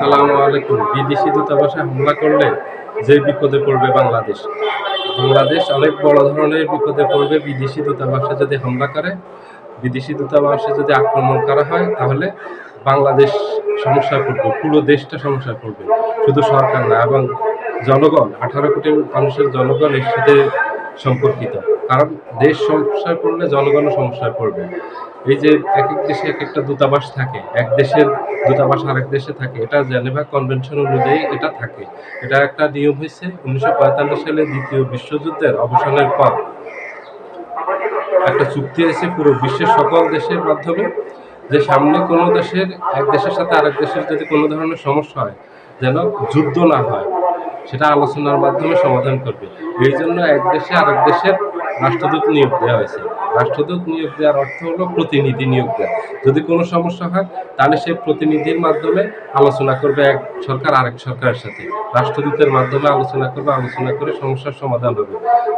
আসসালামু আলাইকুম। বিদেশি দূতাবাসে হামলা করলে যে বিপদে পড়বে বাংলাদেশ। বাংলাদেশ অনেক বড় ধরনের বিপদে পড়বে বিদেশি দূতাবাসে যদি হামলা করে। বিদেশি দূতাবাসে যদি আক্রমণ করা হয় তাহলে বাংলাদেশ সমস্যায় পড়বে, পুরো দেশটা সমস্যায় পড়বে। শুধু সরকার না, এবং জনগণ 18 কোটি মানুষের জনগণ এর সাথে সম্পর্কিত। কারণ দেশ সমস্যায় পড়লে জনগণও সমস্যায় পড়বে। এই যে এক এক দেশে এক একটা দূতাবাস থাকে, এক দেশের দূতাবাস আরেক দেশে থাকে, এটা জেনেভা কনভেনশন অনুযায়ী এটা থাকে। এটা একটা নিয়ম হয়েছে 1945 সালে দ্বিতীয় বিশ্বযুদ্ধের অবসানের পর একটা চুক্তি হয়েছে পুরো বিশ্বের সকল দেশের মাধ্যমে, যে সামনে কোনো দেশের এক দেশের সাথে আরেক দেশের যদি কোনো ধরনের সমস্যা হয় যেন যুদ্ধ না হয়, সেটা আলোচনার মাধ্যমে সমাধান করবে। এই জন্য এক দেশে আরেক দেশের রাষ্ট্রদূত নিয়োগ দেওয়া হয়েছে। রাষ্ট্রদূত নিয়োগ দেওয়ার অর্থ হলো প্রতিনিধি নিয়োগ দেওয়া। যদি কোনো সমস্যা হয় তাহলে সেই প্রতিনিধির মাধ্যমে আলোচনা করবে এক সরকার আরেক সরকারের সাথে, রাষ্ট্রদূতের মাধ্যমে আলোচনা করবে, আলোচনা করে সমস্যার সমাধান হবে।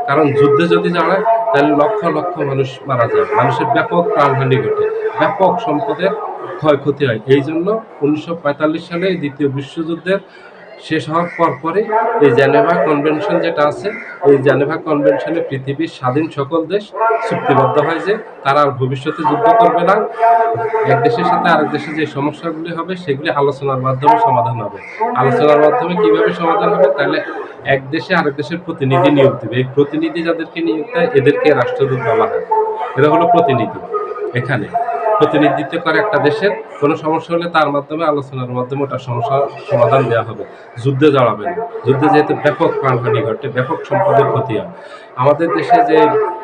কারণ যুদ্ধে যদি দাঁড়ায় তাহলে লক্ষ লক্ষ মানুষ মারা যায়, মানুষের ব্যাপক প্রাণহানি ঘটে, ব্যাপক সম্পদের ক্ষয়ক্ষতি হয়। এই জন্য 1945 সালে দ্বিতীয় বিশ্বযুদ্ধের শেষ হওয়ার পরপরই এই জেনেভা কনভেনশন যেটা আছে, এই জেনেভা কনভেনশনে পৃথিবীর স্বাধীন সকল দেশ চুক্তিবদ্ধ হয় যে তারা আর ভবিষ্যতে যুদ্ধ করবে না। এক দেশের সাথে আরেক দেশে যে সমস্যাগুলি হবে সেগুলি আলোচনার মাধ্যমে সমাধান হবে। আলোচনার মাধ্যমে কিভাবে সমাধান হবে? তাহলে এক দেশে আরেক দেশের প্রতিনিধি নিয়োগ দেবে। এই প্রতিনিধি যাদেরকে নিয়োগ দেয় এদেরকে রাষ্ট্রদূত বলা হয়। এরা হলো প্রতিনিধি। এখানে প্রতিনিধিত্ব করে একটা দেশের কোনো সমস্যা হলে তার মাধ্যমে আলোচনার মাধ্যমে ওটা সমস্যার সমাধান দেওয়া হবে। যুদ্ধে জড়াবে না। যুদ্ধে যেহেতু ব্যাপক প্রাণহানি ঘটে, ব্যাপক সম্পদের ক্ষতি হয়। আমাদের দেশে যে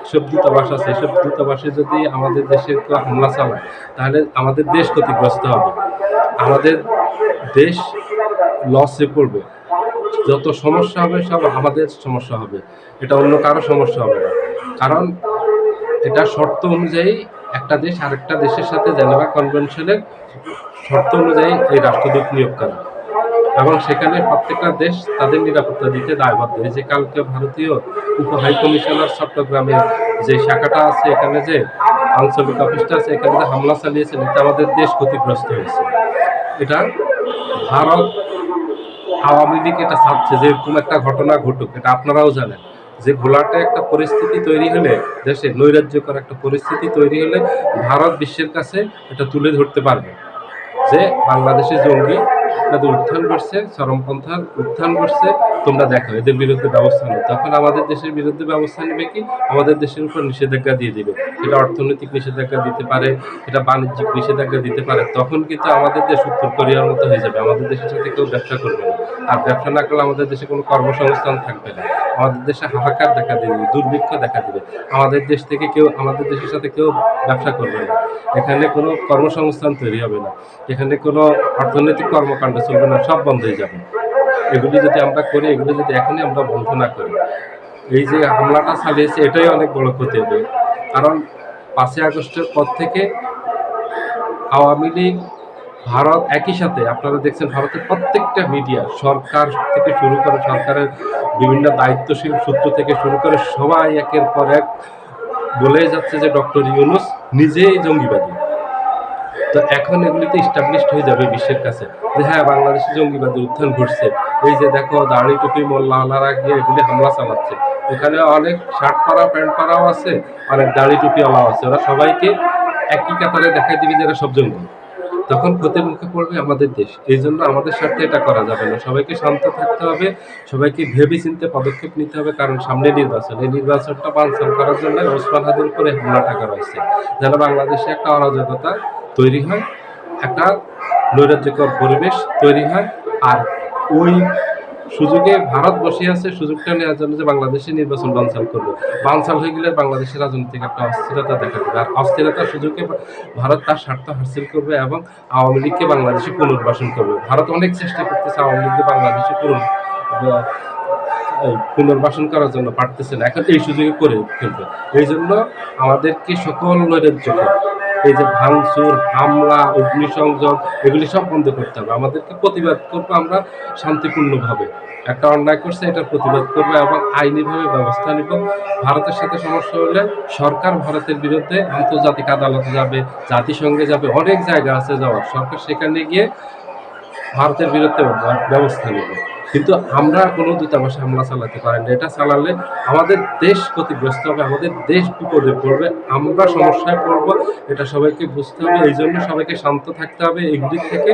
সব দূতাবাস আছে, এসব দূতাবাসে যদি আমাদের দেশের কেউ হামলা চালায় তাহলে আমাদের দেশ ক্ষতিগ্রস্ত হবে, আমাদের দেশ লসে পড়বে। যত সমস্যা হবে সব আমাদের সমস্যা হবে, এটা অন্য কারো সমস্যা হবে না। কারণ এটা শর্ত অনুযায়ী একটা দেশ আরেকটা দেশের সাথে জেনেভা কনভেনশনের শর্ত অনুযায়ী এই রাষ্ট্রদূত নিয়োগ করে, এবং সেখানে প্রত্যেকটা দেশ তাদের নিরাপত্তা দিতে দায়বদ্ধ। এই যে কালকে ভারতীয় উপ হাই কমিশনার চট্টগ্রামের যে শাখাটা আছে, এখানে যে আঞ্চলিক অফিসটা আছে, এখানে যে হামলা চালিয়েছেন, এতে আমাদের দেশ ক্ষতিগ্রস্ত হয়েছে। এটা ভারত আওয়ামী লীগ এটা চাচ্ছে যে এরকম একটা ঘটনা ঘটুক। এটা আপনারাও জানেন যে ঘোলাটে একটা পরিস্থিতি তৈরি হলে, দেশে নৈরাজ্যকর একটা পরিস্থিতি তৈরি হলে ভারত বিশ্বের কাছে এটা তুলে ধরতে পারবে যে বাংলাদেশে জঙ্গি তাদের উত্থান করছে, চরমপন্থার উত্থান করছে, তোমরা দেখো এদের বিরুদ্ধে ব্যবস্থা নেই। তখন আমাদের দেশের বিরুদ্ধে ব্যবস্থা নেবে কি? আমাদের দেশের উপর নিষেধাজ্ঞা দিয়ে দিবে। এটা অর্থনৈতিক নিষেধাজ্ঞা দিতে পারে, এটা বাণিজ্যিক নিষেধাজ্ঞা দিতে পারে। তখন কিন্তু আমাদের দেশ উত্তর কোরিয়ার মতো হয়ে যাবে, আমাদের দেশের সাথে কেউ ব্যবসা করবে না। আর ব্যবসা না করলে আমাদের দেশে কোনো কর্মসংস্থান থাকবে না, আমাদের দেশে হাহাকার দেখা দিবে, দুর্ভিক্ষ দেখা দিবে। আমাদের দেশ থেকে কেউ, আমাদের দেশের সাথে কেউ ব্যবসা করবে না, এখানে কোনো কর্মসংস্থান তৈরি হবে না, এখানে কোনো অর্থনৈতিক কর্মকাণ্ড চলবে না, সব বন্ধ হয়ে যাবে। এগুলি যদি আমরা করি, এগুলি যদি এখনই আমরা বন্ধ না করি, এই যে হামলাটা চালিয়েছে এটাই অনেক বড় ক্ষতি হবে। কারণ 5ই আগস্টের পর থেকে আওয়ামী লীগ, ভারত একই সাথে, আপনারা দেখছেন ভারতের প্রত্যেকটা মিডিয়া, সরকার থেকে শুরু করে, সরকারের বিভিন্ন দায়িত্বশীল সূত্র থেকে শুরু করে সবাই একের পর এক বলে যাচ্ছে যে ডক্টর ইউনূস নিজেই জঙ্গিবাদী। তো এখন এগুলিতে ইস্টাবলিশড হয়ে যাবে বিশ্বের কাছে যে হ্যাঁ, বাংলাদেশে জঙ্গিবাদী উত্থান ঘটছে। এই যে দেখো দাড়ি টুপি মোল্লাওয়ালারা গিয়ে এগুলি হামলা চালাচ্ছে, এখানে অনেক শার্ট পরা প্যান্ট পরাও আছে, অনেক দাড়ি টুপিওয়ালাও আছে, ওরা সবাইকে একই কাতারে দেখাই দিবি যে এরা সব জঙ্গি। তখন ক্ষতির মুখে পড়বে আমাদের দেশ। এই জন্য আমাদের স্বার্থে এটা করা যাবে না। সবাইকে শান্ত থাকতে হবে, সবাইকে ভেবে চিন্তে পদক্ষেপ নিতে হবে। কারণ সামনে নির্বাচন, এই নির্বাচনটা বানচাল করার জন্য ওসমান হাদির উপরে হামলাটা করা হয়েছে, যেন বাংলাদেশে একটা অরাজকতা তৈরি হয়, একটা নৈরাজ্যকর পরিবেশ তৈরি হয়। আর ওই সুযোগে ভারত বসে আছে সুযোগটা নেওয়ার জন্য যে বাংলাদেশে নির্বাচন বানচাল করবে। বানচাল হয়ে গেলে বাংলাদেশের রাজনৈতিক একটা অস্থিরতা দেখা দেবে, আর অস্থিরতার সুযোগে ভারত তার স্বার্থ হাসিল করবে এবং আওয়ামী লীগকে বাংলাদেশে পুনর্বাসন করবে। ভারত অনেক চেষ্টা করতেছে আওয়ামী লীগকে বাংলাদেশে পুনর্বাসন করার জন্য, পারতেছে না, এখন এই সুযোগে করে ফেলবে। এই জন্য আমাদেরকে সকল নৈরাজ্যকর এই যে ভাঙচুর, হামলা, অগ্নিসংযোগ, এগুলি সব বন্ধ করতে হবে। আমাদেরকে প্রতিবাদ করবো আমরা শান্তিপূর্ণভাবে। একটা অন্যায় করছে, এটার প্রতিবাদ করবো এবং আইনিভাবে ব্যবস্থা নিব। ভারতের সাথে সমস্যা হলে সরকার ভারতের বিরুদ্ধে আন্তর্জাতিক আদালতে যাবে, জাতিসংঘে যাবে, অনেক জায়গা আছে যাওয়ার। সরকার সেখানে গিয়ে ভারতের বিরুদ্ধে ব্যবস্থা নেবে। কিন্তু আমরা কোনো দূতাবাসে হামলা চালাতে পারি না। এটা চালালে আমাদের দেশ ক্ষতিগ্রস্ত হবে, আমাদের দেশ বিপদে পড়বে, আমরা সমস্যায় পড়ব। এটা সবাইকে বুঝতে হবে। এইজন্য সবাইকে শান্ত থাকতে হবে। এগুলি থেকে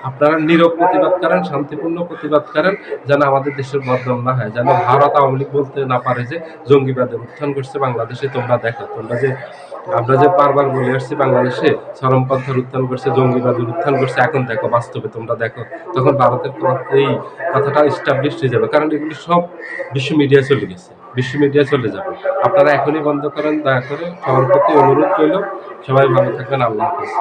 আপনারা নীরব প্রতিবাদ করেন, শান্তিপূর্ণ প্রতিবাদ করেন, যেন আমাদের দেশের বদনাম না হয়, যেন ভারত আওয়ামী লীগ বলতে না পারে যে জঙ্গিবাদের উত্থান করছে বাংলাদেশে। তোমরা দেখো, আমরা যে বারবার বলে আসছি বাংলাদেশে চরমপন্থার উত্থান করছে, জঙ্গিবাদের উত্থান করছে, এখন দেখো বাস্তবে তোমরা দেখো, তখন ভারতের এই কথাটা এস্টাবলিশ হয়ে যাবে। কারণ এগুলি সব বিশ্ব মিডিয়ায় চলে গেছে, বিশ্ব মিডিয়ায় চলে যাবে। আপনারা এখনই বন্ধ করেন, দয়া করে সবার প্রতি অনুরোধ করল। সবাই ভালো থাকবেন। আল্লাহ হাফেজ।